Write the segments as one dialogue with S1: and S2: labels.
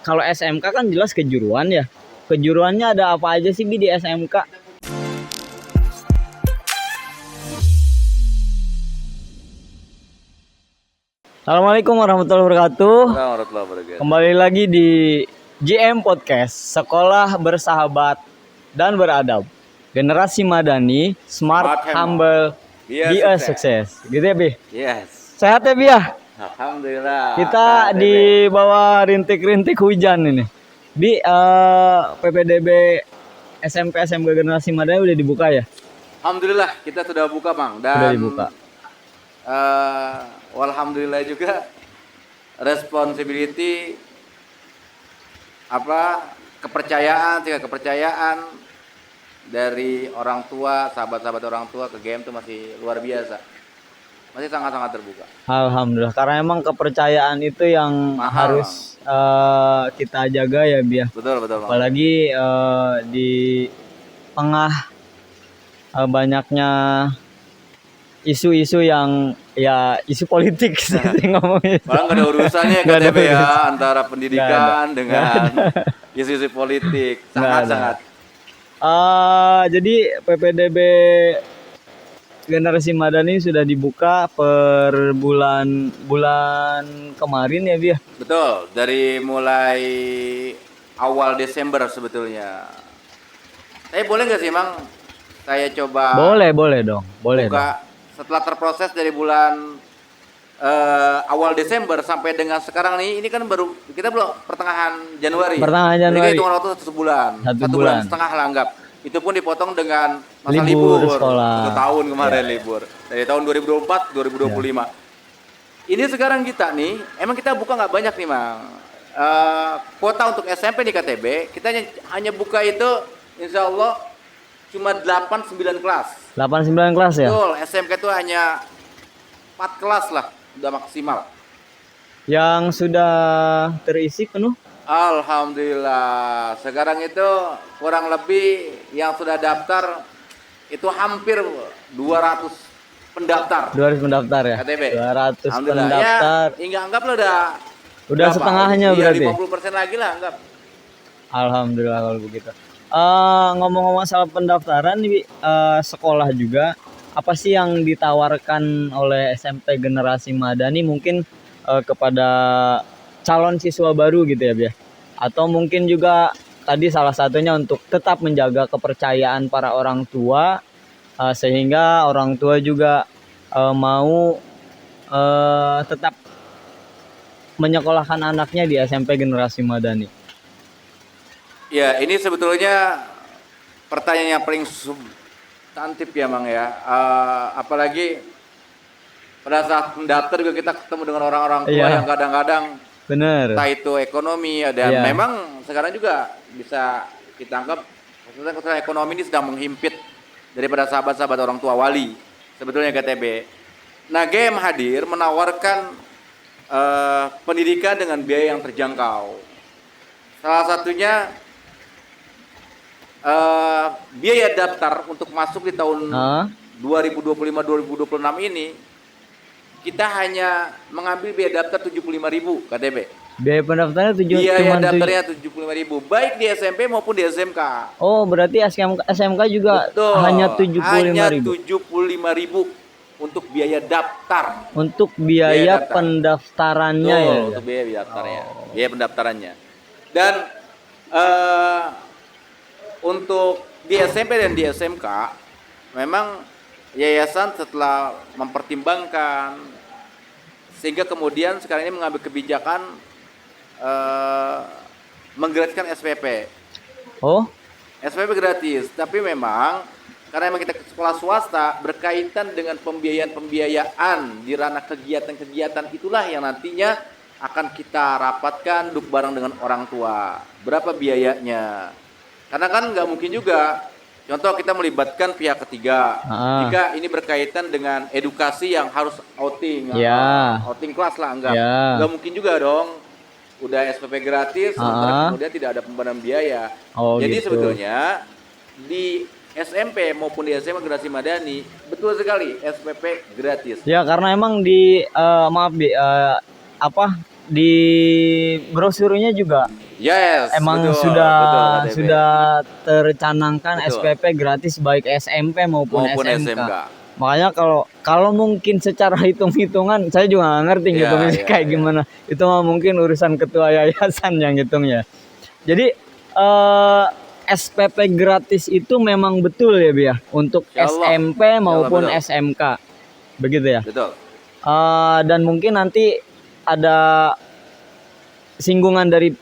S1: Kalau SMK kan jelas kejuruan ya. Kejuruannya ada apa aja sih Bi di SMK? Assalamualaikum warahmatullahi wabarakatuh.
S2: Warahmatullahi wabarakatuh.
S1: Kembali lagi di JM Podcast, Sekolah Bersahabat dan Beradab. Generasi Madani, Smart, Humble, Be a Success. Gitu ya Bi?
S2: Yes.
S1: Sehat ya Bi ya?
S2: Alhamdulillah.
S1: Kita di bawah rintik-rintik hujan ini. Bi, PPDB SMP SMK Generasi Madani udah dibuka ya?
S2: Alhamdulillah kita sudah buka Bang. Dan
S1: Sudah dibuka.
S2: Alhamdulillah juga responsibility kepercayaan dari orang tua, sahabat-sahabat orang tua ke GM itu masih luar biasa. Masih sangat-sangat terbuka.
S1: Alhamdulillah, karena emang kepercayaan itu yang
S2: Mahal,
S1: harus kita jaga ya Bia.
S2: Betul Bang.
S1: Apalagi di tengah banyaknya isu-isu yang ya isu politik sih ngomongnya.
S2: Malah nggak ada urusannya
S1: Nggak ada
S2: KTP ya
S1: urusan.
S2: antara pendidikan dengan isu-isu politik. Sangat-sangat.
S1: Jadi PPDB Generasi Madani sudah dibuka per bulan kemarin ya Bia.
S2: Betul, dari mulai awal Desember sebetulnya. Tapi boleh nggak sih Mang, saya coba
S1: Boleh dong.
S2: buka setelah terproses dari bulan awal Desember sampai dengan sekarang nih, ini kan baru kita belum pertengahan Januari.
S1: Pertengahan Januari.
S2: Jadi hitungan waktu 1 bulan,
S1: Satu
S2: 1 bulan
S1: bulan.
S2: setengah lah anggap. Itu pun dipotong dengan masa
S1: Libur
S2: libur.
S1: sekolah.
S2: 1 tahun kemarin libur. Dari tahun 2024 2025. Ini sekarang kita nih, emang kita buka nggak banyak nih Mang. Kuota untuk SMP di KTB kita hanya buka itu insya Allah cuma 8-9 kelas.
S1: 8-9 kelas ya?
S2: Betul, SMK itu hanya 4 kelas lah, udah maksimal.
S1: Yang sudah terisi penuh?
S2: Alhamdulillah. Sekarang itu kurang lebih yang sudah daftar itu hampir 200 pendaftar.
S1: 200 pendaftar ya?
S2: KTB.
S1: 200
S2: Alhamdulillah.
S1: pendaftar.
S2: Ya, hingga anggaplah udah berapa?
S1: Setengahnya
S2: Iya,
S1: berarti?
S2: 50% lagi lah anggap.
S1: Alhamdulillah kalau begitu. Ngomong-ngomong soal pendaftaran nih, sekolah juga apa sih yang ditawarkan oleh SMP Generasi Madani mungkin kepada calon siswa baru gitu ya Bia? Atau mungkin juga tadi salah satunya untuk tetap menjaga kepercayaan para orang tua sehingga orang tua juga mau tetap menyekolahkan anaknya di SMP Generasi Madani.
S2: Ya, ini sebetulnya pertanyaan yang paling substantif ya Mang ya. Apalagi pada saat mendaftar juga kita ketemu dengan orang-orang tua yang kadang-kadang
S1: Bener.
S2: entah itu ekonomi dan
S1: Iya.
S2: memang sekarang juga bisa kita anggap maksudnya ekonomi ini sedang menghimpit daripada sahabat-sahabat orang tua wali sebetulnya KTB. Nah, GM hadir menawarkan pendidikan dengan biaya yang terjangkau. Salah satunya biaya daftar untuk masuk di tahun 2025-2026 ini kita hanya mengambil biaya daftar 75.000 KTB.
S1: Biaya pendaftarannya
S2: Biaya daftarnya 75.000 baik di SMP maupun di SMK.
S1: Oh, berarti SMK juga
S2: Betul,
S1: hanya 75.000.
S2: 75.000 untuk biaya daftar.
S1: Untuk biaya pendaftarannya ya.
S2: Untuk biaya daftarnya. Biaya pendaftarannya. Dan untuk di SMP dan di SMK memang yayasan setelah mempertimbangkan sehingga kemudian sekarang ini mengambil kebijakan menggratiskan SPP.
S1: Oh,
S2: SPP gratis, tapi memang karena memang kita sekolah swasta berkaitan dengan pembiayaan di ranah kegiatan-kegiatan itulah yang nantinya akan kita rapatkan duduk bareng dengan orang tua. Berapa biayanya? Karena kan nggak mungkin juga contoh kita melibatkan pihak ketiga. Jika ini berkaitan dengan edukasi yang harus outing, outing kelas lah anggap. Nggak mungkin juga dong. Udah SPP gratis, sementara kemudian tidak ada pembebanan biaya. Jadi gitu. Sebetulnya di SMP maupun di SMA Generasi Madani betul sekali SPP gratis.
S1: Ya karena emang di di brosurnya juga
S2: Yes,
S1: emang
S2: betul,
S1: sudah
S2: betul, KTP.
S1: sudah tercanangkan
S2: Betul.
S1: SPP gratis baik SMP maupun
S2: Maupun
S1: SMK.
S2: SMK.
S1: Makanya kalau mungkin secara hitung-hitungan saya juga nggak ngerti
S2: Iya,
S1: ngitungnya
S2: iya,
S1: kayak
S2: iya.
S1: gimana. Itu mah mungkin urusan ketua yayasan yang ngitungnya. Jadi SPP gratis itu memang betul ya, Bi ya, untuk
S2: Insya Allah.
S1: SMP
S2: Insya Allah
S1: maupun
S2: betul.
S1: SMK. Begitu ya.
S2: Betul.
S1: Dan mungkin nanti ada singgungan dari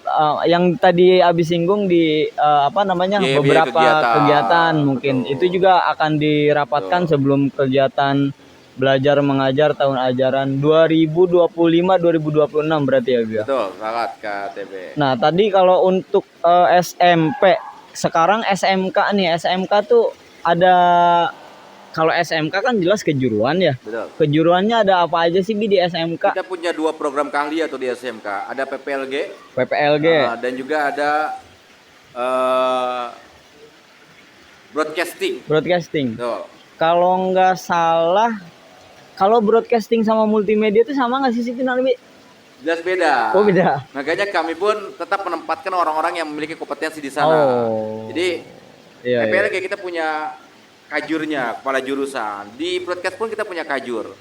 S1: yang tadi habis singgung di apa namanya
S2: Biaya-biaya
S1: beberapa
S2: kegiatan.
S1: kegiatan mungkin
S2: Betul.
S1: itu juga akan dirapatkan
S2: Betul.
S1: sebelum kegiatan belajar mengajar tahun ajaran 2025-2026 berarti ya, Bi ya.
S2: Betul, sangat KTP.
S1: Nah, tadi kalau untuk SMP, sekarang SMK nih, SMK tuh ada, kalau SMK kan jelas kejuruan ya.
S2: Betul.
S1: Kejuruannya ada apa aja sih, Bi, di SMK?
S2: Kita punya 2 program keahlian tuh di SMK. Ada PPLG
S1: PPLG,
S2: dan juga ada eh, broadcasting.
S1: broadcasting.
S2: Tuh.
S1: Kalau nggak salah, kalau broadcasting sama multimedia itu sama nggak sih, Final, Bi?
S2: Jelas beda.
S1: Oh, beda.
S2: Makanya kami pun tetap menempatkan orang-orang yang memiliki kompetensi di sana.
S1: Oh.
S2: Jadi
S1: Iya, iya.
S2: PPLG kita punya kajurnya, kepala jurusan. Di broadcast pun kita punya kajur.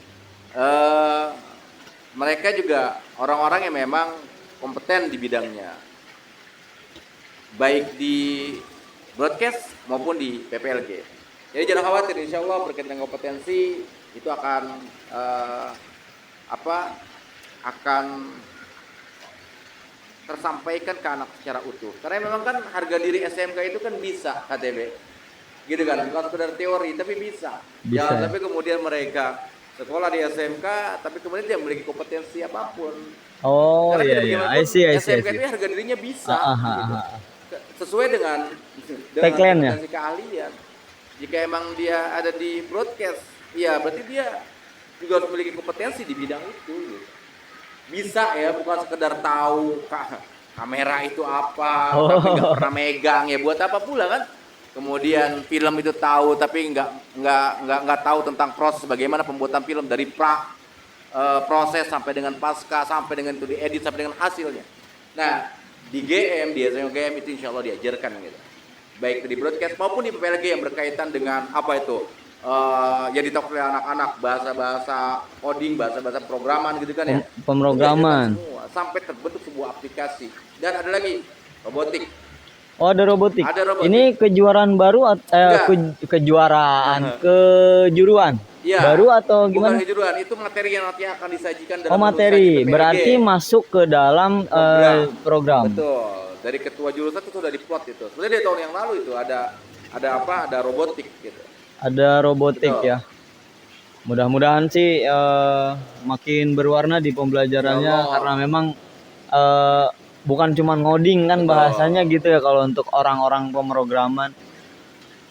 S2: Mereka juga orang-orang yang memang kompeten di bidangnya. Baik di broadcast maupun di PPLG. Jadi jangan khawatir, insya Allah berkaitan dengan kompetensi itu akan akan tersampaikan ke anak secara utuh. Karena memang kan harga diri SMK itu kan bisa KTB. Gitu kan, bukan sekedar teori tapi bisa. Jangan sampai kemudian mereka sekolah di SMK tapi kemudian dia memiliki kompetensi apapun.
S1: Oh,
S2: Karena
S1: iya,
S2: kita
S1: iya.
S2: bagaimana
S1: I see.
S2: SMK itu harga dirinya bisa gitu. Sesuai dengan
S1: tagline-nya.
S2: kompetensi keahlian. Jika emang dia ada di broadcast, ya berarti dia juga harus memiliki kompetensi di bidang itu gitu. Bisa ya, bukan sekedar tahu kamera itu apa, tapi nggak pernah megang, ya buat apa pula kan? Kemudian film itu tahu tapi nggak tahu tentang proses bagaimana pembuatan film dari proses sampai dengan pasca, sampai dengan itu diedit, sampai dengan hasilnya. Nah, di GM, di SMGM itu insya Allah diajarkan gitu. Baik di broadcast maupun di PPLG yang berkaitan dengan apa itu, yang ditakuti oleh anak-anak, bahasa-bahasa coding, bahasa-bahasa programan gitu kan ya.
S1: Pemrograman.
S2: Semua, sampai terbentuk sebuah aplikasi. Dan ada lagi robotik.
S1: Oh, ada robotik.
S2: Ada robotik.
S1: Ini kejuaraan baru kejuaraan kejuruan.
S2: Ya,
S1: baru atau gimana?
S2: Bukan kejuruan, itu materi yang nanti akan disajikan dalam
S1: materi.
S2: PPLG.
S1: Berarti masuk ke dalam program.
S2: Betul. Dari ketua jurusan itu sudah diplot itu. Sebenarnya di tahun yang lalu itu ada robotik gitu.
S1: Ada robotik. Betul. Ya. Mudah-mudahan sih makin berwarna di pembelajarannya karena memang bukan cuma ngoding kan. Betul. Bahasanya gitu ya kalau untuk orang-orang pemrograman.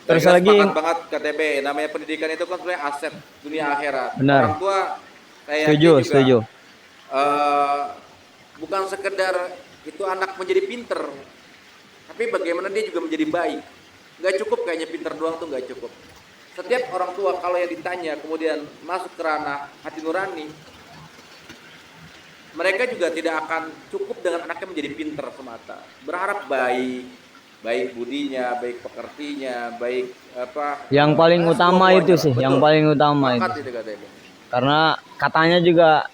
S1: Terus lagi
S2: banget KTB, namanya pendidikan itu kan sebenarnya aset dunia akhirat.
S1: Benar.
S2: Orang tua saya
S1: setuju.
S2: Bukan sekedar itu anak menjadi pinter, tapi bagaimana dia juga menjadi baik. Gak cukup kayaknya pinter doang tuh, gak cukup. Setiap orang tua kalau yang ditanya kemudian masuk ke ranah hati nurani, mereka juga tidak akan cukup dengan anaknya menjadi pinter semata. Berharap baik budinya, baik pekertinya, baik apa.
S1: Yang paling utama itu sih, betul. Yang paling utama itu. Karena katanya juga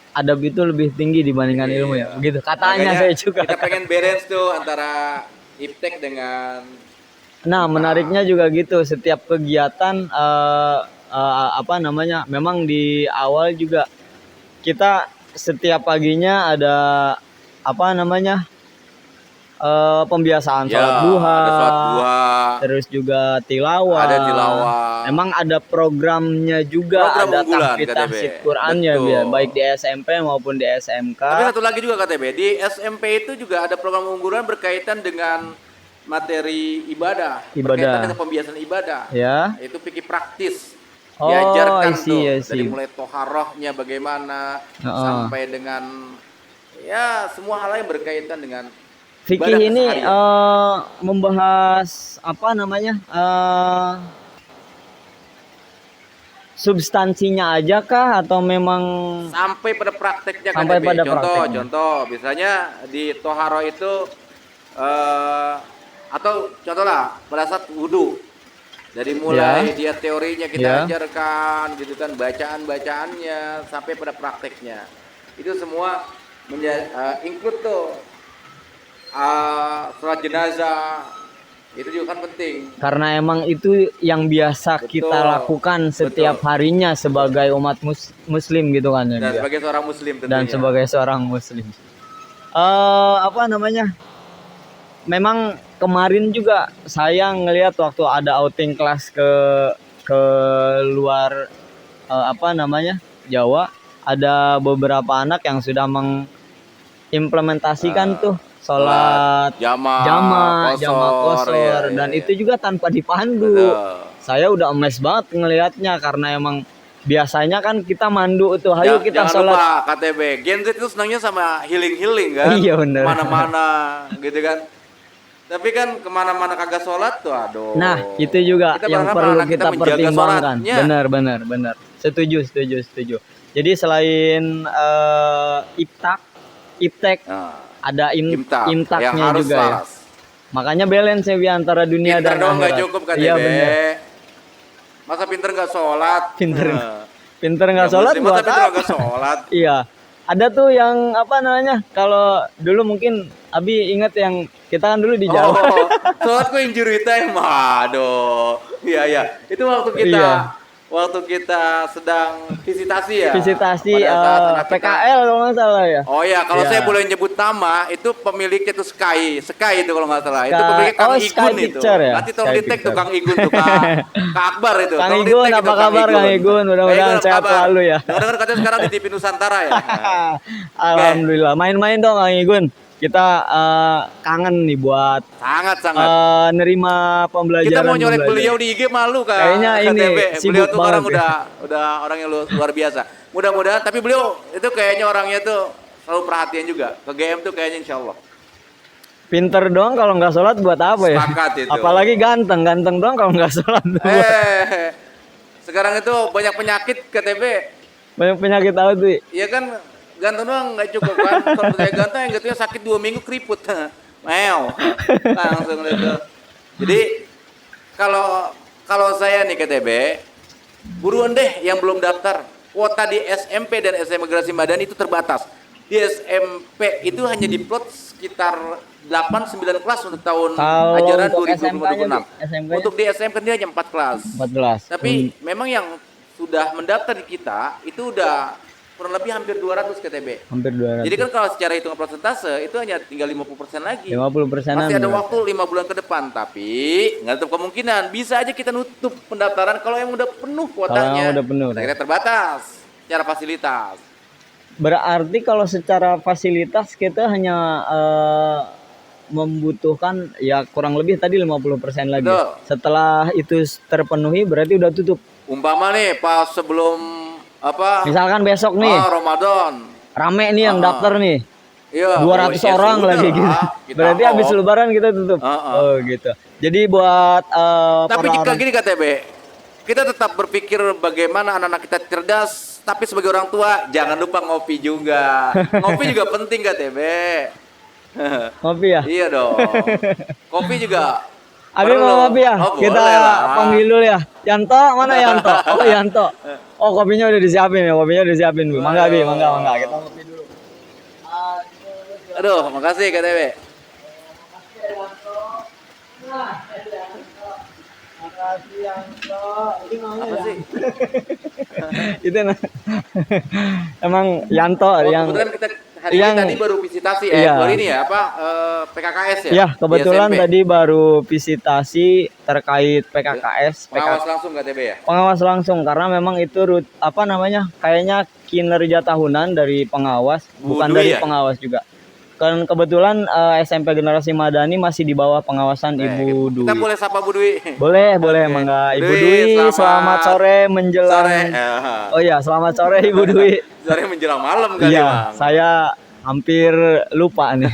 S1: adab itu lebih tinggi dibandingkan ilmu ya. Begitu katanya. Makanya saya juga. Kita
S2: pengen balance tuh antara iptek dengan.
S1: Nah, menariknya juga gitu. Setiap kegiatan memang di awal juga kita setiap paginya ada pembiasaan sholat duha, terus juga tilawah.
S2: Ada tilawah.
S1: Emang ada programnya juga, ada tahfidz Qur'annya ya, baik di SMP maupun di SMK.
S2: Tapi satu lagi juga KTB, di SMP itu juga ada program unggulan berkaitan dengan materi ibadah. Berkaitan dengan pembiasaan ibadah.
S1: Ya.
S2: Itu fikih praktis. Diajarkan
S1: dari
S2: mulai toharohnya bagaimana sampai dengan ya semua hal yang berkaitan dengan
S1: fikih ini membahas substansinya aja kah atau memang
S2: Sampai pada prakteknya
S1: Sampai
S2: KTP.
S1: pada
S2: Contoh,
S1: prakteknya.
S2: contoh, misalnya di toharo itu atau contohlah pada saat wudhu. Dari mulai dia teorinya kita
S1: Ya.
S2: ajarkan, gitu kan, bacaan-bacaannya sampai pada prakteknya. Itu semua include tuh sholat jenazah. Itu juga kan penting.
S1: karena emang itu yang biasa
S2: Betul.
S1: kita lakukan setiap
S2: Betul.
S1: harinya sebagai umat muslim gitu kan ya.
S2: Dan
S1: Bia?
S2: sebagai seorang muslim tentunya.
S1: Dan sebagai seorang muslim. Apa namanya? Memang kemarin juga saya ngelihat waktu ada outing kelas ke luar apa namanya? Jawa, ada beberapa anak yang sudah mengimplementasikan tuh sholat
S2: jamaah
S1: kosor
S2: ya,
S1: dan
S2: ya.
S1: itu juga tanpa dipandu.
S2: Betul.
S1: Saya udah amazed banget ngelihatnya karena emang biasanya kan kita mandu tuh, ayo kita
S2: Jangan
S1: sholat.
S2: lupa KTB. Gen Z itu senangnya sama healing kan.
S1: Iya, bener.
S2: Mana-mana gitu kan. Tapi kan kemana-mana kagak sholat tuh, aduh.
S1: Nah, itu juga
S2: Kita
S1: yang
S2: berharap
S1: perlu
S2: anak
S1: kita
S2: menjaga
S1: pertimbangkan.
S2: sholatnya.
S1: Benar. Setuju. Jadi selain iptek,
S2: Nah,
S1: ada
S2: imtaknya
S1: imtaknya
S2: harus
S1: juga ya.
S2: laras.
S1: Makanya balance ya antara dunia
S2: Pinter
S1: dan
S2: doang nggak
S1: akhirat.
S2: cukup KTB.
S1: Iya benar.
S2: Masa pinter nggak sholat?
S1: Pinter
S2: Nah.
S1: Pinter nggak
S2: Yang
S1: sholat
S2: muslim
S1: buat
S2: masa pinter
S1: apa?
S2: nggak sholat?
S1: Iya. Ada tuh yang apa namanya? Kalau dulu mungkin Abi ingat yang kita kan dulu di Jawa.
S2: Oh, sholat kok injury time? Aduh. Iya. Itu
S1: Iya.
S2: waktu kita sedang visitasi ya.
S1: Visitasi
S2: Pada saat anak kita-
S1: PKL kalau nggak salah ya.
S2: Oh ya, kalau
S1: Iya.
S2: saya boleh nyebut nama, itu pemiliknya tuh Sky itu kalau nggak salah. Itu
S1: Sky-
S2: pemiliknya Kang
S1: oh,
S2: Igun
S1: Sky
S2: itu.
S1: Picture ya?
S2: Nanti tolong
S1: Sky
S2: di tag tuh
S1: Picture.
S2: Kang Igun tuh Kak Akbar itu.
S1: Kang
S2: Tolong
S1: Igun,
S2: di-tag
S1: apa
S2: itu,
S1: kabar Kang Igun? Mudah-mudahan
S2: Kang Igun, apa
S1: sehat
S2: kabar?
S1: selalu ya.
S2: Mudah-mudahan katanya sekarang di TV Nusantara ya.
S1: Alhamdulillah. Main-main dong Kang Igun. Kita kangen nih buat
S2: Sangat.
S1: nerima pembelajaran.
S2: Kita mau nyolek beliau di IG malu kan.
S1: Kayaknya ini
S2: Beliau
S1: sibuk
S2: tuh orang
S1: banget ya.
S2: udah orang yang luar biasa. Mudah-mudahan tapi beliau itu kayaknya orangnya tuh selalu perhatian juga. Ke GM tuh kayaknya insya Allah.
S1: Pinter doang kalau nggak sholat buat apa ya?
S2: Sepakat itu.
S1: Apalagi ganteng doang kalau nggak sholat.
S2: Sekarang itu banyak penyakit KTB.
S1: Banyak penyakit apa tuh?
S2: Iya kan ganteng doang nggak cukup kan. Kalau saya ganteng yang gitu sakit 2 minggu keriput. Meow. Langsung gitu. Jadi kalau saya nih KTB, buruan deh yang belum daftar. Kuota di SMP dan SMA Generasi Madani itu terbatas. Di SMP itu hanya diplot sekitar 8-9 kelas untuk tahun
S1: Kalau
S2: ajaran
S1: untuk
S2: 2025-2026.
S1: SMK-nya?
S2: Untuk di SMP dia hanya 4 kelas.
S1: 14.
S2: Tapi memang yang sudah mendaftar di kita itu udah kurang lebih hampir 200 KTB.
S1: Hampir 200.
S2: Jadi kan kalau secara hitungan persentase itu hanya tinggal 50% lagi.
S1: 50%-an.
S2: Masih ada
S1: ya.
S2: waktu 5 bulan ke depan, tapi nggak tutup kemungkinan bisa aja kita nutup pendaftaran kalau yang udah penuh kuotanya.
S1: Kalau udah penuh.
S2: Kita terbatas secara fasilitas.
S1: Berarti kalau secara fasilitas kita hanya membutuhkan ya kurang lebih tadi 50% lagi.
S2: Betul.
S1: Setelah itu terpenuhi berarti udah tutup.
S2: Umpama nih pas sebelum apa?
S1: Misalkan besok nih
S2: Ramadan.
S1: rame nih yang daftar nih.
S2: Iya,
S1: 200
S2: ya
S1: orang
S2: sudah
S1: lagi
S2: lah,
S1: gitu.
S2: kita
S1: Berarti
S2: off.
S1: habis lebaran kita tutup. Oh gitu. Jadi buat
S2: Tapi
S1: para
S2: jika
S1: orang
S2: gini KTB, kita tetap berpikir bagaimana anak-anak kita cerdas, tapi sebagai orang tua jangan lupa ngopi juga. Ngopi juga penting KTB.
S1: ngopi ya.
S2: Iya dong. Kopi juga.
S1: Abi
S2: perlu.
S1: mau ngopi ya?
S2: Oh,
S1: Kita
S2: boleh lah.
S1: panggil dulu ya. Yanto, mana Yanto? Oh Yanto. Oh kopinya udah disiapin ya, kopinya udah disiapin Bu. Mangga Bi, mangga. Kita ngopi dulu.
S2: Aduh, makasih KTB.
S1: Makasih Yanto.
S2: Apa sih?
S1: Itu emang Yanto
S2: Oh,
S1: yang
S2: kebetulan kita hari
S1: yang-
S2: ini tadi baru visitasi
S1: Iya.
S2: baru ini ya apa PKKS ya?
S1: ya
S2: Di
S1: kebetulan
S2: SMP.
S1: tadi baru visitasi terkait PKKS,
S2: Pengawas langsung KTB ya?
S1: pengawas langsung karena memang itu apa namanya kayaknya kinerja tahunan dari pengawas
S2: Bu
S1: bukan
S2: Dwi
S1: dari
S2: ya?
S1: pengawas juga kan kebetulan SMP Generasi Madani masih di bawah pengawasan Ibu Dwi.
S2: Kita boleh sapa Bu Dwi.
S1: Boleh
S2: Oke.
S1: mangga Ibu
S2: Dwi,
S1: Dwi selamat sore menjelang
S2: Sore.
S1: Oh ya selamat sore Ibu Dwi.
S2: Sore menjelang malam kali
S1: Iya
S2: Bang.
S1: saya hampir lupa nih.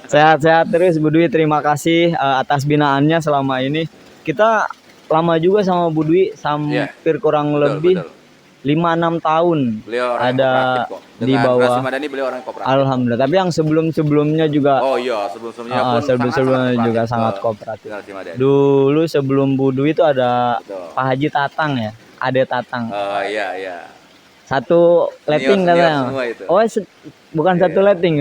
S1: Sehat-sehat terus Bu Dwi, terima kasih atas binaannya selama ini. Kita lama juga sama Bu Dwi, hampir kurang
S2: Betul,
S1: lebih
S2: betul.
S1: 5-6 tahun
S2: Beliau orang yang
S1: ada
S2: kooperatif kok.
S1: di
S2: Dengan
S1: bawah.
S2: Generasi Madani beliau orang yang kooperatif.
S1: Alhamdulillah. Tapi yang sebelum-sebelumnya juga
S2: Oh iya, sebelum-sebelumnya pun
S1: sebelum-sebelumnya
S2: sangat
S1: juga
S2: kooperatif
S1: sangat
S2: ke
S1: kooperatif.
S2: Generasi Madani.
S1: Dulu sebelum Budu itu ada
S2: Betul.
S1: Pak Haji Tatang ya, Ade Tatang.
S2: Oh iya iya.
S1: Satu letting
S2: Senior
S1: katanya.
S2: semua itu.
S1: Oh, bukan
S2: Iya.
S1: satu letting.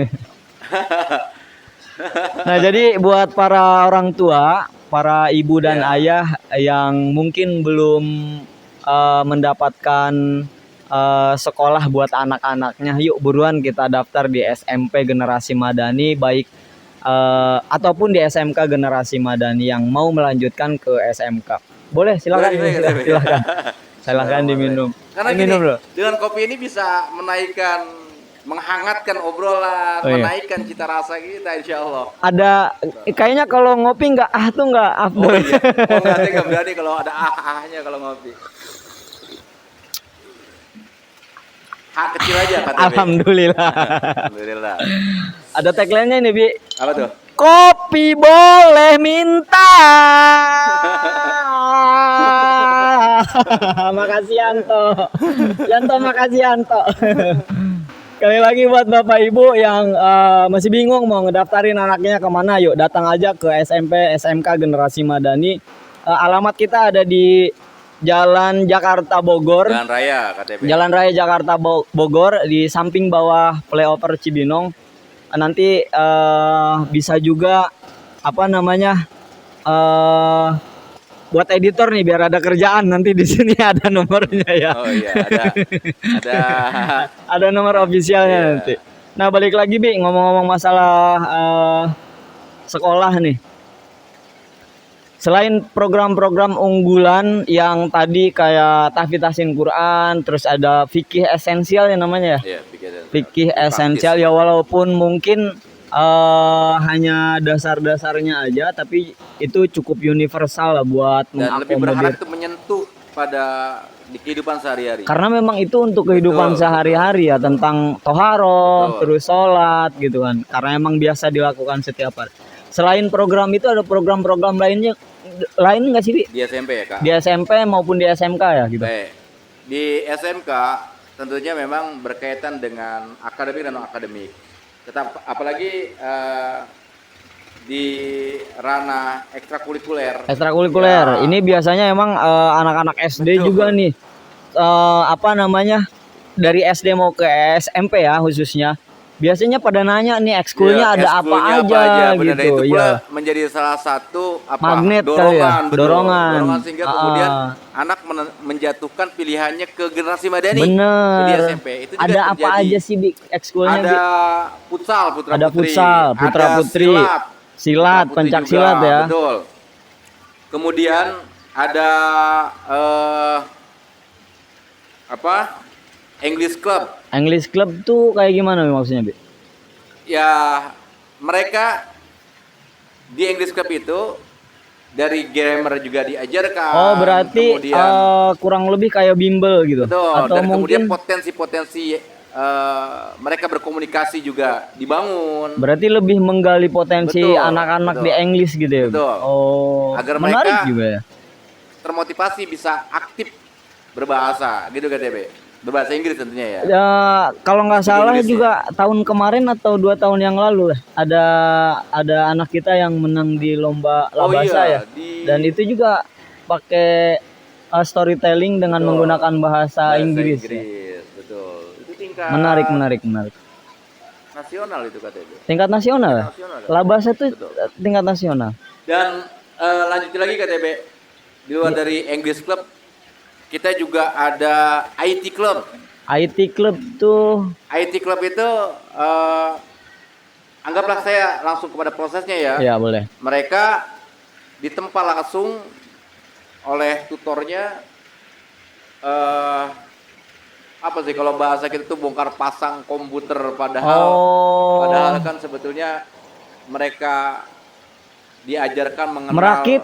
S1: Nah, jadi buat para orang tua, para ibu dan
S2: Iya.
S1: ayah yang mungkin belum mendapatkan sekolah buat anak-anaknya, yuk buruan kita daftar di SMP Generasi Madani, baik ataupun di SMK Generasi Madani yang mau melanjutkan ke SMK. Boleh, silakan.
S2: Boleh, boleh.
S1: Silakan. Silakan diminum.
S2: Karena gini,
S1: Minum loh.
S2: dengan kopi ini bisa menghangatkan obrolan,
S1: Oh, iya.
S2: menaikkan cita rasa kita, insya Allah.
S1: Ada kayaknya kalau ngopi nggak tuh nggak
S2: Oh
S1: afdol.
S2: iya, oh nggak, saya nggak berani kalau ada ahnya kalau ngopi. Kecil aja KTP.
S1: Alhamdulillah.
S2: Alhamdulillah.
S1: Ada tagline-nya ini, Bi.
S2: Apa tuh?
S1: Kopi boleh minta. Makasih Yanto. Yanto, makasih Yanto. Sekali lagi buat Bapak Ibu yang masih bingung mau ngedaftarin anaknya kemana, yuk datang aja ke SMP SMK Generasi Madani. Alamat kita ada di Jalan Jakarta Bogor.
S2: Jalan Raya KTP.
S1: Jalan Raya Jakarta Bogor di samping bawah flyover Cibinong. Nanti bisa juga buat editor nih biar ada kerjaan, nanti di sini ada nomornya ya.
S2: Oh iya, ada
S1: Ada nomor ofisialnya
S2: Iya.
S1: nanti. Nah, balik lagi Bi, ngomong-ngomong masalah sekolah nih. Selain program-program unggulan yang tadi kayak tahfidz Quran, terus ada fikih esensial yang namanya ya.
S2: Iya,
S1: Fikih esensial ya, walaupun mungkin hanya dasar-dasarnya aja, tapi itu cukup universal lah buat
S2: dan lebih berharap
S1: mengakomodir.
S2: itu menyentuh pada di kehidupan sehari-hari.
S1: Karena memang itu untuk kehidupan
S2: Betul,
S1: sehari-hari ya, tentang toharoh,
S2: Betul.
S1: terus sholat gitu kan. Karena emang biasa dilakukan setiap hari. Selain program itu ada program-program lain nggak sih, Bi?
S2: Di SMP ya, Kak?
S1: Di SMP maupun di SMK ya gitu.
S2: Baik. Di SMK tentunya memang berkaitan dengan akademik dan non akademik. Tetap apalagi di ranah ekstrakurikuler.
S1: Ekstrakurikuler.
S2: Ya.
S1: Ini biasanya emang anak-anak SD
S2: Betul.
S1: juga nih. Dari SD mau ke SMP ya khususnya. Biasanya pada nanya nih ekskulnya
S2: Ya,
S1: ada apa
S2: ekskulnya
S1: aja
S2: benar.
S1: gitu.
S2: Dan itu pula
S1: Ya.
S2: menjadi salah satu
S1: Magnet kali ya,
S2: betul.
S1: dorongan.
S2: Sehingga kemudian anak menjatuhkan pilihannya ke Generasi Madani.
S1: Bener.
S2: Di SMP. Itu juga
S1: Ada apa
S2: terjadi.
S1: aja sih, Bi, ekskulnya, Bi?
S2: Ada futsal putra
S1: Ada
S2: putri,
S1: futsal putra
S2: ada
S1: putri, silat,
S2: putra putri
S1: pencak
S2: juga,
S1: silat ya.
S2: Betul. Kemudian ada English Club.
S1: English Club tuh kayak gimana maksudnya, Bi?
S2: Ya, mereka di English Club itu dari grammar juga diajarkan.
S1: Oh, berarti
S2: kemudian,
S1: kurang lebih kayak bimbel gitu.
S2: betul.
S1: Atau
S2: Dan
S1: mungkin
S2: kemudian potensi-potensi mereka berkomunikasi juga dibangun.
S1: berarti lebih menggali potensi
S2: Betul,
S1: anak-anak
S2: betul.
S1: di English gitu ya.
S2: Betul.
S1: Oh,
S2: Agar
S1: menarik
S2: mereka
S1: juga ya.
S2: termotivasi bisa aktif berbahasa, gitu kan DB? Berbahasa Inggris tentunya ya.
S1: Ya, kalau nggak salah
S2: Inggris
S1: juga tahun kemarin atau 2 tahun yang lalu ada anak kita yang menang di lomba Labasa ya. Dan itu juga pakai storytelling dengan
S2: Betul.
S1: menggunakan bahasa Inggris. Ya.
S2: Betul. Itu tingkat
S1: Menarik.
S2: nasional itu KTB.
S1: Tingkat nasional ya?
S2: Nasional.
S1: Labasa itu
S2: Betul.
S1: tingkat nasional.
S2: Dan lanjut lagi KTB. Di luar dari English Club, kita juga ada IT Club.
S1: IT Club tuh
S2: IT Club itu anggaplah saya langsung kepada prosesnya ya.
S1: ya boleh.
S2: Mereka ditempa langsung oleh tutornya. Apa sih kalau bahasa kita tuh bongkar pasang komputer, padahal kan sebetulnya mereka diajarkan mengenal
S1: Merakit.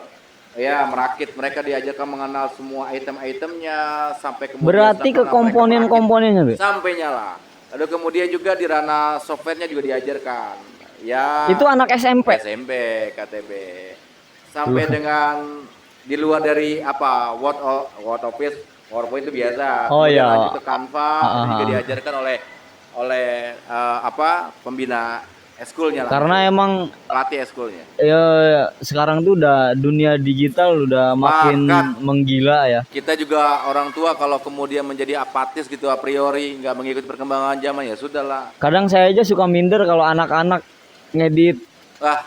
S2: Ya, merakit. Mereka diajarkan mengenal semua item-itemnya sampai kemudian
S1: Berarti ke komponen-komponennya, Bi?
S2: sampai nyala. Lalu kemudian juga di ranah softwarenya juga diajarkan. Ya.
S1: Itu anak SMP.
S2: SMP KTB. Sampai dengan di luar dari Word Office PowerPoint itu biasa.
S1: Oh,
S2: Kemudian
S1: iya.
S2: lanjut ke Canva, itu juga
S1: Ah.
S2: diajarkan oleh pembina eskulnya lah.
S1: Karena emang
S2: Pelatih eskulnya.
S1: ya sekarang tuh udah dunia digital udah makin
S2: Sepakat.
S1: menggila ya.
S2: Kita juga orang tua kalau kemudian menjadi apatis gitu a priori, nggak mengikuti perkembangan zaman, ya sudahlah.
S1: Kadang saya aja suka minder kalau anak-anak ngedit
S2: Wah,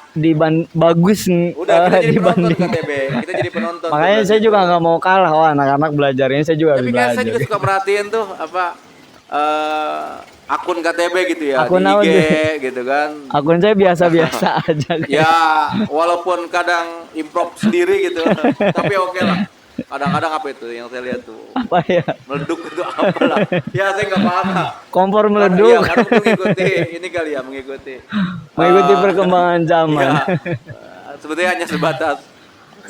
S1: bagus
S2: udah kita jadi penonton
S1: dibanding.
S2: KTB, kita jadi penonton.
S1: Makanya
S2: tuh
S1: saya
S2: berarti.
S1: juga nggak mau kalah. Wah, anak-anak belajarnya saya juga
S2: Tapi
S1: harus
S2: kan saya
S1: belajar.
S2: juga suka perhatiin tuh akun KTB gitu ya,
S1: Akun
S2: di
S1: apa
S2: IG
S1: tuh?
S2: gitu kan.
S1: Akun saya biasa-biasa aja.
S2: Ya walaupun kadang improv sendiri gitu, tapi oke lah. Kadang-kadang apa itu yang saya lihat tuh
S1: Apa ya?
S2: meleduk itu apalah. Ya saya nggak paham lah.
S1: Kompor
S2: Iya,
S1: meleduk.
S2: kadang tuh mengikuti ini kali ya, mengikuti
S1: Perkembangan zaman.
S2: ya, sebetulnya hanya sebatas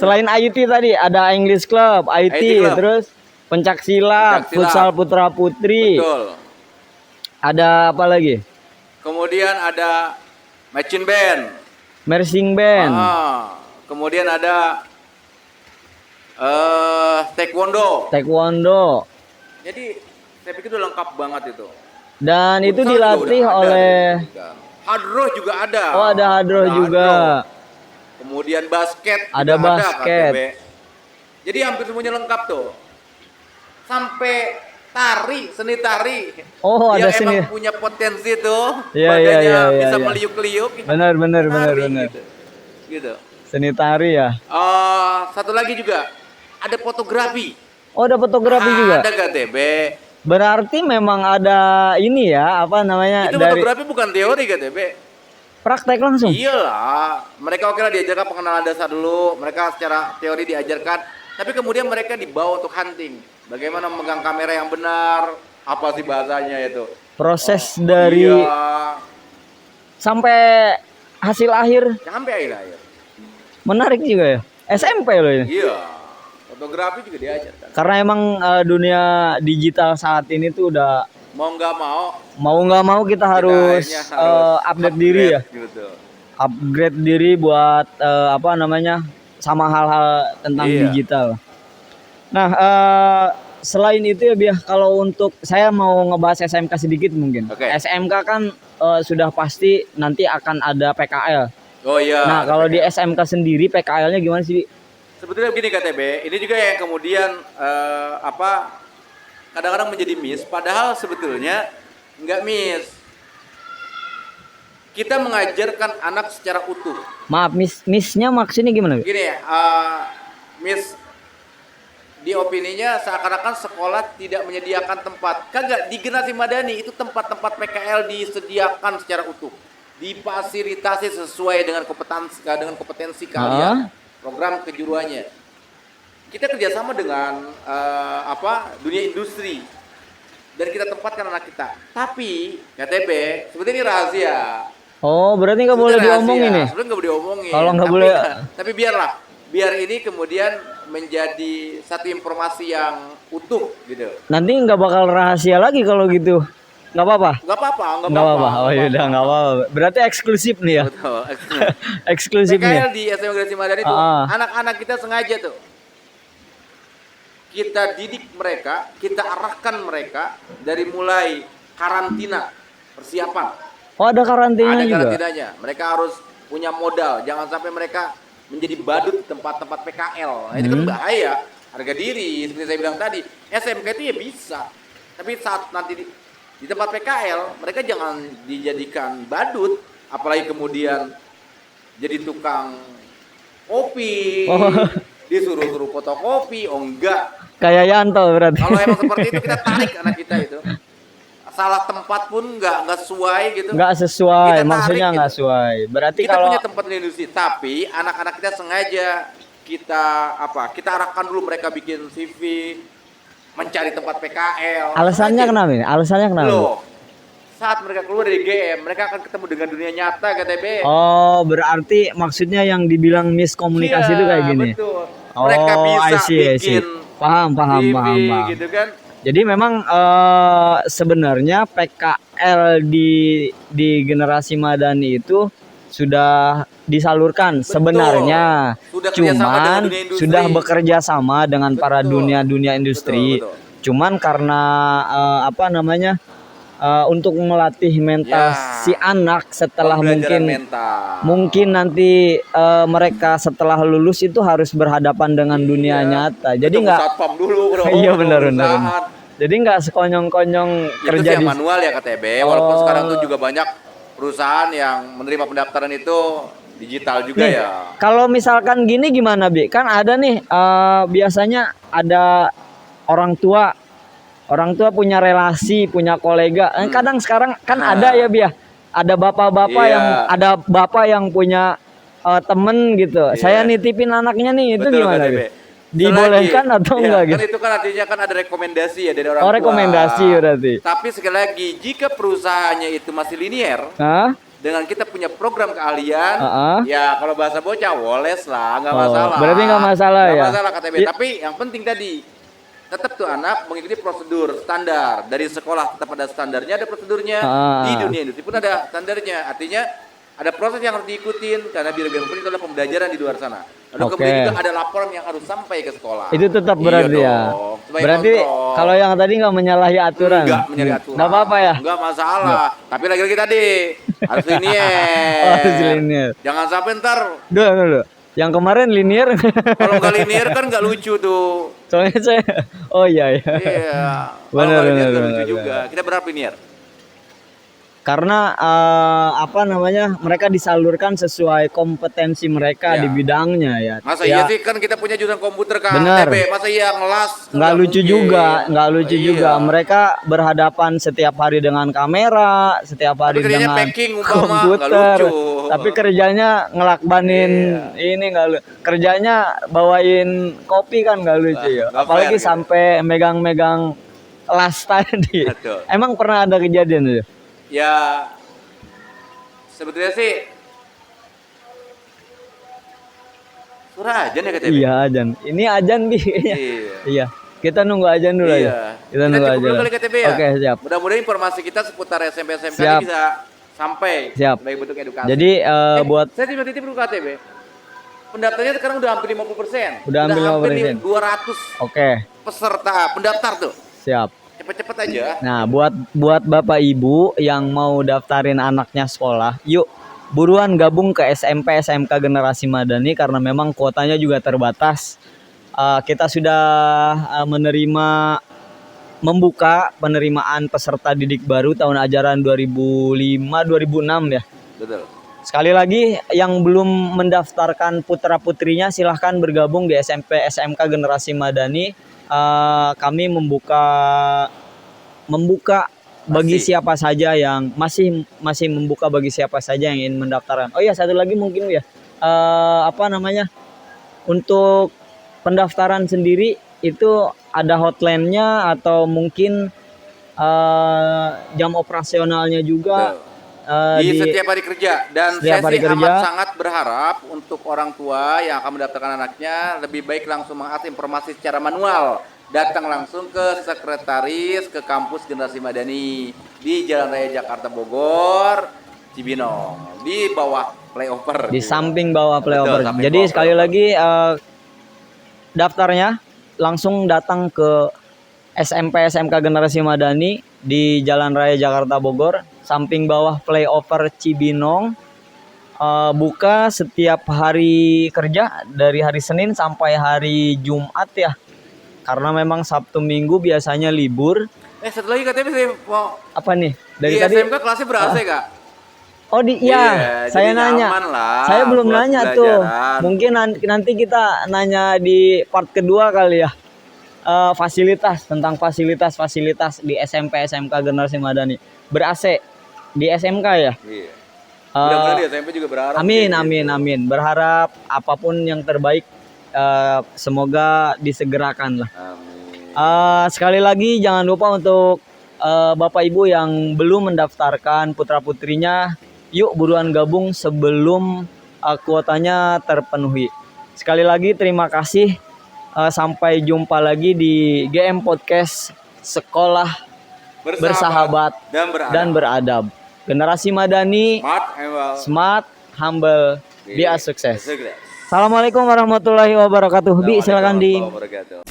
S1: Selain IT tadi ada English Club, IT,
S2: IT Club.
S1: terus pencak silat,
S2: Pencak silat.
S1: futsal putra putri.
S2: betul.
S1: Ada apa lagi?
S2: Kemudian ada marching band.
S1: Marching band.
S2: Kemudian ada taekwondo.
S1: Taekwondo.
S2: Jadi saya pikir udah lengkap banget itu.
S1: Dan itu
S2: Futsal juga
S1: dilatih
S2: udah ada
S1: oleh
S2: deh. Hadroh juga ada.
S1: Oh, ada hadroh
S2: Ada
S1: juga.
S2: hadroh. Kemudian basket
S1: Ada
S2: juga
S1: basket.
S2: KTB. Jadi hampir semuanya lengkap tuh. Sampai tari, seni tari.
S1: Oh, ada
S2: yang
S1: seni.
S2: emang punya potensi tuh.
S1: Iya,
S2: badannya
S1: iya, iya,
S2: bisa
S1: iya.
S2: meliuk-liuk.
S1: Benar.
S2: Tari Gitu. Gitu.
S1: Seni tari ya.
S2: Satu lagi juga ada fotografi.
S1: Oh, ada fotografi juga.
S2: Ada KTB.
S1: Berarti memang ada ini ya, apa namanya?
S2: Itu
S1: dari
S2: fotografi bukan teori KTB.
S1: praktek langsung.
S2: Iyalah, mereka oke lah diajarkan pengenalan dasar dulu, mereka secara teori diajarkan, tapi kemudian mereka dibawa untuk hunting. Bagaimana memegang kamera yang benar, apa sih bahasanya itu?
S1: Proses dari
S2: Iya,
S1: sampai hasil akhir
S2: sampai akhir.
S1: menarik juga ya. SMP loh ini.
S2: Iya, fotografi juga diajarkan.
S1: Karena emang dunia digital saat ini tuh udah
S2: Mau nggak mau,
S1: nggak mau kita harus
S2: akhirnya harus
S1: update diri ya.
S2: Gitu.
S1: Upgrade diri buat apa namanya? Sama hal-hal tentang
S2: Iya.
S1: digital. Nah, selain itu ya Biah, kalau untuk saya mau ngebahas SMK sedikit mungkin.
S2: Oke.
S1: SMK kan sudah pasti nanti akan ada PKL.
S2: Oh iya.
S1: Nah, kalau di SMK sendiri PKL-nya gimana sih, Bi?
S2: Sebetulnya begini KTB, ini juga yang kemudian kadang-kadang menjadi miss, padahal sebetulnya nggak miss. Kita mengajarkan anak secara utuh.
S1: Maaf, miss-nya maksudnya gimana, Bi?
S2: Gini ya, miss di opininya seakan-akan sekolah tidak menyediakan tempat. Kagak, di generasi madani itu tempat-tempat PKL disediakan secara utuh, difasilitasi sesuai dengan kompetensi kalian, program kejuruannya. Kita kerjasama dengan dunia industri dan kita tempatkan anak kita. Tapi KTB sebetulnya ini rahasia.
S1: Oh, berarti nggak boleh
S2: Sebetulnya
S1: diomongin
S2: rahasia.
S1: ya?
S2: Sebetulnya nggak boleh diomongin.
S1: Kalau nggak
S2: Tapi-
S1: boleh-
S2: Tapi biar ini kemudian menjadi satu informasi yang utuh gitu.
S1: Nanti nggak bakal rahasia lagi kalau gitu. Nggak apa-apa?
S2: Nggak apa-apa,
S1: Nggak apa-apa. Oh yaudah, nggak apa-apa. Berarti eksklusif nih ya?
S2: Betul.
S1: Eksklusif nih.
S2: PKL di SMA Generasi Madani itu anak-anak kita sengaja tuh. Kita didik mereka, kita arahkan mereka dari mulai karantina, persiapan.
S1: Oh, ada karantina
S2: Ada
S1: juga?
S2: karantinanya. Mereka harus punya modal. Jangan sampai mereka menjadi badut di tempat-tempat PKL. Nah, itu kan bahaya. Harga diri, seperti saya bilang tadi. SMK itu ya bisa. Tapi saat nanti di tempat PKL, mereka jangan dijadikan badut. Apalagi kemudian jadi tukang kopi.
S1: Oh.
S2: Disuruh-suruh fotokopi. Oh enggak.
S1: Kayak Yanto berarti.
S2: Kalau emang seperti itu kita tarik anak kita itu. Salah tempat pun nggak sesuai gitu.
S1: Nggak sesuai,
S2: Kita tarik
S1: maksudnya nggak
S2: gitu.
S1: sesuai. Berarti
S2: Kita
S1: kalau
S2: punya tempat di industri, tapi anak-anak kita sengaja kita arahkan dulu mereka bikin CV, mencari tempat PKL.
S1: alasannya
S2: Sengaja.
S1: kenapa ini? Alasannya kenapa?
S2: Loh, saat mereka keluar dari GM, mereka akan ketemu dengan dunia nyata KTB.
S1: Oh, berarti maksudnya yang dibilang miskomunikasi itu kayak gini.
S2: Betul. Mereka bisa
S1: I see.
S2: bikin
S1: Paham.
S2: CV gitu kan.
S1: Jadi memang sebenarnya PKL di generasi madani itu sudah disalurkan sebenarnya.
S2: Sudah kerjasama dengan
S1: Cuman
S2: dunia industri.
S1: sudah bekerja sama dengan para
S2: Betul.
S1: dunia industri.
S2: Betul.
S1: Cuman karena untuk melatih mental
S2: Ya.
S1: si anak setelah
S2: Pembelajaran
S1: mungkin
S2: mental.
S1: nanti mereka setelah lulus itu harus berhadapan dengan dunia nyata. Jadi
S2: Ketemu
S1: nggak
S2: satpam dulu, bro.
S1: iya benar.
S2: Perusahaan.
S1: Jadi nggak sekonyong-konyong
S2: Itu
S1: kerja
S2: yang
S1: di
S2: manual ya KTB. Walaupun
S1: Oh.
S2: sekarang tuh juga banyak perusahaan yang menerima pendaftaran itu digital juga
S1: Nih,
S2: ya.
S1: kalau misalkan gini gimana, Bi? Kan ada nih biasanya ada orang tua punya relasi, punya kolega. Kadang sekarang kan ada ya, Bi ya. Ada bapak-bapak
S2: Iya.
S1: ada bapak yang punya temen gitu.
S2: Iya.
S1: Saya nitipin anaknya nih, itu
S2: Betul,
S1: gimana,
S2: KTB.
S1: Bi? Dibolehkan
S2: Selagi-
S1: atau
S2: iya,
S1: enggak
S2: kan
S1: gitu?
S2: itu kan artinya kan ada rekomendasi ya dari orang
S1: Oh,
S2: tua.
S1: rekomendasi berarti.
S2: Tapi sekali lagi, jika perusahaannya itu masih linier,
S1: Hah?
S2: dengan kita punya program keahlian,
S1: Heeh.
S2: ya kalau bahasa bocah woles lah, nggak
S1: Oh,
S2: masalah.
S1: berarti nggak masalah
S2: Nggak
S1: ya?
S2: masalah KTB.
S1: Iya.
S2: Tapi yang penting tadi, tetap tuh anak mengikuti prosedur standar dari sekolah, tetap ada standarnya, ada prosedurnya. Di dunia industri pun ada standarnya. Artinya ada proses yang harus diikutin karena biar penting itu adalah pembelajaran di luar sana. Lalu
S1: Oke.
S2: kemudian juga ada laporan yang harus sampai ke sekolah.
S1: Itu tetap berarti
S2: Iya
S1: ya.
S2: dong, sebagai
S1: Berarti
S2: kontrol.
S1: kalau yang tadi nggak menyalahi aturan.
S2: Enggak menyalahi aturan.
S1: Nggak apa-apa ya.
S2: Enggak masalah. Tapi lagi-lagi tadi harus linier.
S1: Oh, harus linear.
S2: Jangan sampai ntar
S1: Dulu. Yang kemarin linear.
S2: kalau nggak linear kan nggak lucu tuh.
S1: Soalnya saya oh iya.
S2: Iya. Kalau
S1: Benar,
S2: nggak linear
S1: benar,
S2: nggak lucu
S1: benar,
S2: juga. Kita berapa linear?
S1: Karena mereka disalurkan sesuai kompetensi mereka
S2: Ya.
S1: di bidangnya ya.
S2: Masa
S1: Ya,
S2: iya sih kan kita punya jurusan komputer kan
S1: Benar.
S2: TB. Masa iya ngelas?
S1: nggak lucu
S2: mungkin.
S1: juga, nggak lucu
S2: Iya.
S1: juga. Mereka berhadapan setiap hari dengan kamera, setiap hari
S2: kerjanya
S1: dengan
S2: packing, umpama, nggak
S1: komputer.
S2: lucu.
S1: Tapi kerjanya ngelakbanin ini nggak lucu. Kerjanya bawain kopi kan nggak lucu ya.
S2: nggak
S1: Apalagi
S2: fair gitu.
S1: sampai megang-megang las tadi.
S2: Betul.
S1: Emang pernah ada kejadian itu?
S2: Ya sebetulnya sih surah aja nih KTB.
S1: Iya ajan. Ini ajan Bi.
S2: Iya.
S1: Iya. Kita nunggu ajan dulu
S2: Iya.
S1: aja. Kita nunggu
S2: cukup
S1: aja.
S2: dulu kali KTB ya.
S1: Oke, siap.
S2: Mudah-mudahan informasi kita seputar SMP SMK
S1: Siap.
S2: ini bisa sampai
S1: Siap.
S2: sebagai bentuk edukasi.
S1: Jadi buat
S2: saya tiba-tiba dulu KTB. Pendaftarnya sekarang udah hampir 50%.
S1: Udah hampir 50%.
S2: 200
S1: oke,
S2: peserta pendaftar tuh.
S1: siap.
S2: Cepet-cepet aja.
S1: Nah, buat Bapak Ibu yang mau daftarin anaknya sekolah, yuk buruan gabung ke SMP SMK Generasi Madani karena memang kuotanya juga terbatas. Kita sudah membuka penerimaan peserta didik baru tahun ajaran 2005-2006 ya.
S2: Betul.
S1: Sekali lagi yang belum mendaftarkan putra-putrinya silahkan bergabung di SMP SMK Generasi Madani. Kami membuka bagi siapa saja yang masih membuka bagi siapa saja yang ingin mendaftarkan. Oh iya, satu lagi mungkin ya. Untuk pendaftaran sendiri itu ada hotline-nya atau mungkin jam operasionalnya juga.
S2: Betul. Di setiap hari kerja dan
S1: setiap
S2: saya
S1: hari
S2: sih
S1: kerja.
S2: amat sangat berharap untuk orang tua yang akan mendaftarkan anaknya lebih baik langsung mengakses informasi secara manual, datang langsung ke sekretaris ke kampus Generasi Madani di Jalan Raya Jakarta Bogor Cibinong di bawah flyover
S1: Di samping bawah flyover.
S2: samping
S1: Jadi
S2: bawah
S1: sekali
S2: flyover.
S1: lagi daftarnya langsung datang ke SMP SMK Generasi Madani di Jalan Raya Jakarta Bogor, samping bawah flyover Cibinong. Buka setiap hari kerja dari hari Senin sampai hari Jumat ya. Karena memang Sabtu Minggu biasanya libur.
S2: Satu lagi katanya saya mau
S1: Apa nih? Dari
S2: di
S1: tadi
S2: SMK kelasnya ber-AC Kak?
S1: Oh
S2: Iya,
S1: saya
S2: jadi
S1: nanya.
S2: nyaman lah
S1: Saya belum
S2: buat
S1: nanya tuh.
S2: pelajaran.
S1: Mungkin nanti kita nanya di part kedua kali ya. Tentang fasilitas di SMP SMK Generasi Madani. Ber-AC di SMK ya.
S2: Iya. Mudah-mudahan di SMP juga berharap.
S1: Amin,
S2: gitu.
S1: amin. Berharap apapun yang terbaik semoga disegerakan lah.
S2: Amin.
S1: Sekali lagi jangan lupa untuk Bapak Ibu yang belum mendaftarkan putra-putrinya, yuk buruan gabung sebelum kuotanya terpenuhi. Sekali lagi terima kasih. Sampai jumpa lagi di GM Podcast Sekolah Bersahabat
S2: dan beradab.
S1: dan Beradab. Generasi Madani,
S2: Smart and well.
S1: smart, humble, be a success.
S2: Sukses.
S1: Assalamualaikum warahmatullahi wabarakatuh. Bi, silakan di
S2: Waalaikumsalam warahmatullahi wabarakatuh.